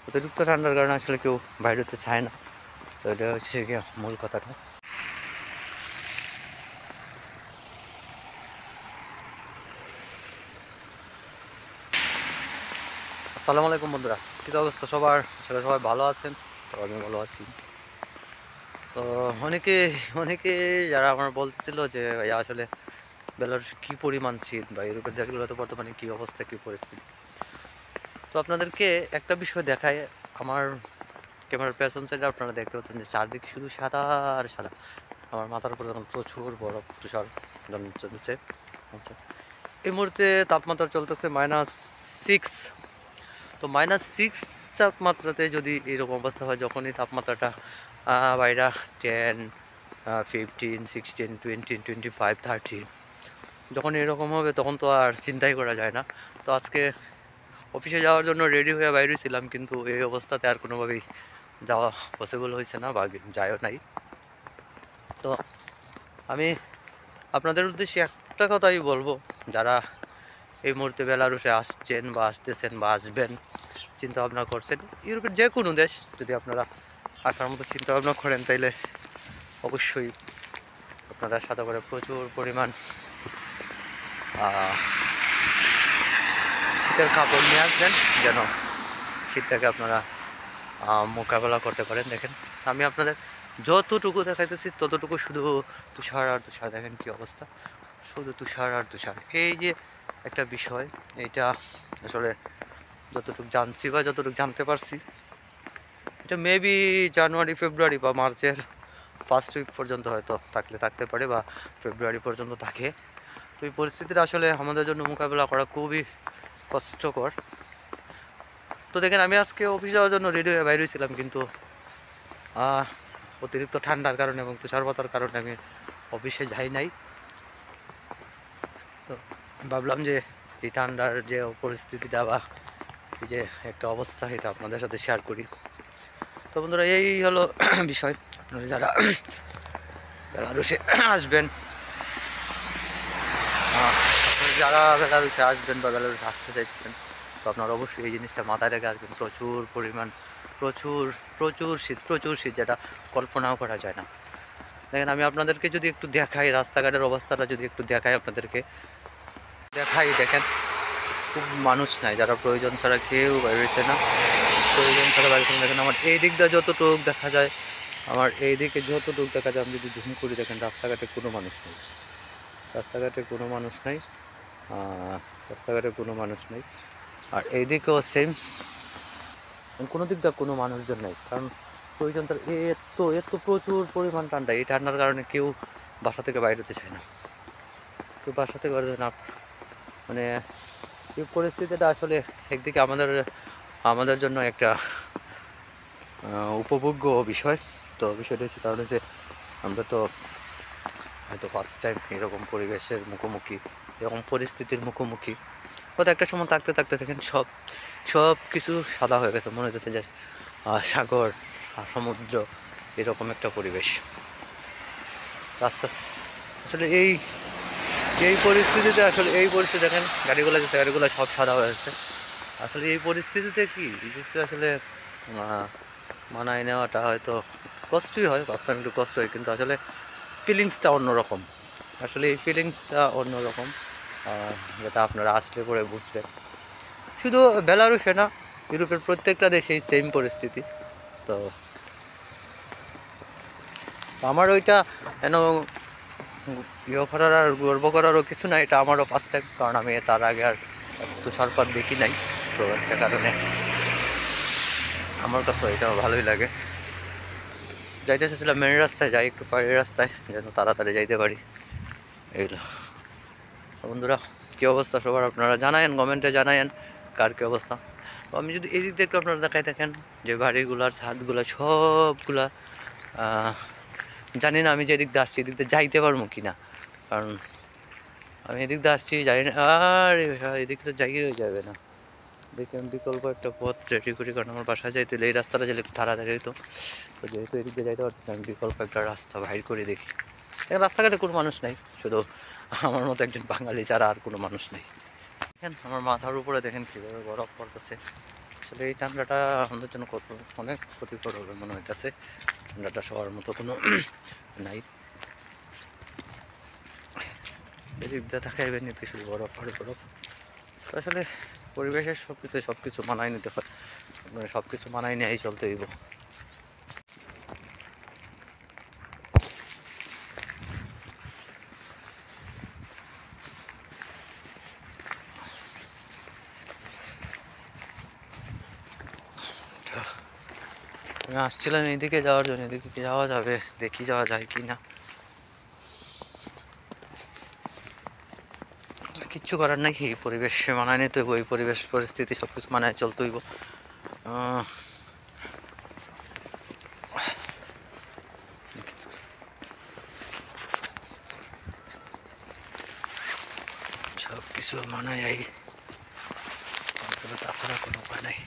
অতিরিক্ত ঠান্ডার কারণে আসলে কেউ বাইরে হতে চায় না। তো এটা হচ্ছে গিয়ে মূল কথাটা। আসসালামু আলাইকুম বন্ধুরা, কী অবস্থা সবার? আসলে সবাই ভালো আছেন? তো আমি ভালো আছি। তো অনেকে অনেকে যারা আমার বলতেছিল যে ভাইয়া আসলে বেলারুশ কী পরিমাণ শীত বা ইউরোপের দেশগুলোতে বর্তমানে কী অবস্থা, কী পরিস্থিতি। তো আপনাদেরকে একটা বিষয় দেখায়। আমার ক্যামেরার পেছন সাইডে আপনারা দেখতে পাচ্ছেন যে চারদিকে শুধু সাদা আর সাদা। আমার মাথার উপরে তখন প্রচুর বরফ তুষার চলছে। আচ্ছা, এই মুহূর্তে তাপমাত্রা চলতেছে -6। তো -6 তাপমাত্রাতে যদি এরকম অবস্থা হয়, যখনই তাপমাত্রাটা বাইরা 10, 15, 16, 20, 25, 30, যখন এরকম হবে তখন তো আর চিন্তাই করা যায় না। তো আজকে অফিসে যাওয়ার জন্য রেডি হয়ে বাইরে ছিলাম, কিন্তু এই অবস্থাতে আর কোনোভাবেই যাওয়া পসিবল হয়েছে না বা যায়ও নাই। তো আমি আপনাদের উদ্দেশ্যে একটা কথাই বলবো, যারা এই মুহূর্তে বেলারুশে আসছেন বা আসতেছেন বা আসবেন, চিন্তা ভাবনা করছেন ইউরোপের যে কোনো দেশ যদি আপনারা আসার মতো চিন্তা ভাবনা করেন, তাইলে অবশ্যই আপনারা সাথে করে প্রচুর পরিমাণ শীতের কাপড় নিয়ে আসবেন, যেন শীতটাকে আপনারা মোকাবেলা করতে পারেন। দেখেন আমি আপনাদের যতটুকু দেখাইতেছি ততটুকু শুধু তুষার আর তুষার। দেখেন কি অবস্থা, শুধু তুষার আর তুষার। এই যে একটা বিষয়, এইটা আসলে যতটুকু জানছি বা যতটুকু জানতে পারছি, এটা মেবি জানুয়ারি, ফেব্রুয়ারি বা মার্চের ফার্স্ট উইক পর্যন্ত হয়তো থাকতে পারে বা ফেব্রুয়ারি পর্যন্ত থাকে। তো এই পরিস্থিতিটা আসলে আমাদের জন্য মোকাবেলা করা খুবই কষ্টকর। তো দেখেন আমি আজকে অফিস যাওয়ার জন্য রেডি হয়ে বাইরে ছিলাম, কিন্তু অতিরিক্ত ঠান্ডার কারণে এবং তুষারপাতার কারণে আমি অফিসে যাই নাই। তো ভাবলাম যে এই ঠান্ডার যে পরিস্থিতিটা বা এই যে একটা অবস্থা, এটা আপনাদের সাথে শেয়ার করি। তো বন্ধুরা, এই হলো বিষয়। যারা বেলারুশে আসবেন, যারা বেলারুশে আসবেন বা বেলারুশে আসতে চাইতেছেন, তো আপনারা অবশ্যই এই জিনিসটা মাথায় রেখে আসবেন। প্রচুর পরিমাণ প্রচুর শীত, যেটা কল্পনাও করা যায় না। দেখেন আমি আপনাদেরকে যদি একটু দেখাই, রাস্তাঘাটের অবস্থাটা যদি একটু দেখাই আপনাদেরকে, দেখেন খুব মানুষ নাই, যারা প্রয়োজন ছাড়া কেউ বাইরেছে না। প্রয়োজন ছাড়া বাইরে দেখেন আমার এই দিকটা যতটুক দেখা যায়, আমার এই দিকে যতটুক দেখা যায়, আমি যদি ঝুম করি দেখেন রাস্তাঘাটে কোনো মানুষ নেই, রাস্তাঘাটে কোনো মানুষ নেই, রাস্তাঘাটে কোনো মানুষ নেই। আর এইদিকেও সেম, কোনো দিক দিয়ে কোনো মানুষজন নেই, কারণ প্রয়োজন ছাড়া এত প্রচুর পরিমাণ ঠান্ডা। এই ঠান্ডার কারণে কেউ বাসা থেকে বাইরে হতে চায় না, কেউ বাসা থেকে বাইরে না। মানে এই পরিস্থিতিটা আসলে একদিকে আমাদের জন্য একটা উপভোগ্য বিষয়। তো বিষয়টা হচ্ছে, কারণ হচ্ছে আমরা তো হয়তো ফার্স্ট টাইম এরকম পরিবেশের মুখোমুখি, এরকম পরিস্থিতির মুখোমুখি। হয়তো একটা সময় থাকতে দেখেন সব কিছু সাদা হয়ে গেছে, মনে হচ্ছে যে সাগর, সমুদ্র, এরকম একটা পরিবেশ। আস্তে আস্তে আসলে এই পরিস্থিতিতে দেখেন গাড়িগুলো সব সাদা হয়ে গেছে। আসলে এই পরিস্থিতিতে কি আসলে মানায় নেওয়াটা হয়তো কষ্টই হয়, ফার্স্ট টাইম একটু কষ্ট হয়, কিন্তু আসলে ফিলিংসটা অন্যরকম। আসলে এই ফিলিংসটা অন্যরকম, যেটা আপনারা আসলে পরে বুঝবেন। শুধু বেলারুশে না, ইউরোপের প্রত্যেকটা দেশেই সেম পরিস্থিতি। তো আমার ওইটা যেন করার আর গর্ব করারও কিছু নাই, এটা আমারও ফার্স্ট টাইম, কারণ আমি তার আগে আর তুষারপাত দেখি নাই। তো একটা কারণে আমার কাছে এটা ভালোই লাগে। যাইতে চাইছিলাম মেন রাস্তায়, যাই একটু পাহাড়ি রাস্তায়, যেন তাড়াতাড়ি যাইতে পারি। এইগুলো বন্ধুরা, কী অবস্থা সবার আপনারা জানায়েন, কমেন্টে জানায়েন কার কী অবস্থা। তো আমি যদি এই দিক দিয়ে একটু আপনারা দেখাই, দেখেন যে বাড়িগুলার ছাদগুলা সবগুলা, জানি না আমি যে দিক দিয়ে আসছি এদিক দিয়ে যাইতে পারবো কি না, কারণ আমি এদিক দিয়ে আসছি জানি না। আর এদিক তো যাই হয়ে যাবে না, দেখি আমি বিকল্প একটা পথ রেডি করি, কারণ আমার বাসায় যাইতে হলে এই রাস্তাটা গেলে একটু তাড়াতাড়ি হইতো। তো যেহেতু এদিক দিয়ে যাইতে পারছি, আমি বিকল্প একটা রাস্তা বাইর করে দেখি। রাস্তাঘাটে কোনো মানুষ নাই, শুধু আমার মতো একজন বাঙালি ছাড়া আর কোনো মানুষ নেই। দেখেন আমার মাথার উপরে দেখেন কীভাবে বরফ পড়তেছে। আসলে এই ঠান্ডাটা আমাদের জন্য কত অনেক ক্ষতিকর হবে মনে হইতেছে। ঠান্ডাটা সবার মতো কোনো নাই, এদিক দিয়ে তাকাইবেন নিতে শুধু বরফ আর বরফ। তো আসলে পরিবেশের সব কিছু মানায় নিতে হয়, আপনার সব কিছু মানায় নিয়েই চলতে হইব। আমি আসছিলাম এইদিকে যাওয়ার জন্য, এদিকে কি যাওয়া যাবে, দেখি যাওয়া যায় কি না। কিচ্ছু করার নাই, এই পরিবেশ মানায় নিতে হইব, এই পরিবেশ পরিস্থিতি সব কিছু মানায় চলতে হইব। সব কিছু মানায়, তাছাড়া কোনো উপায় নাই।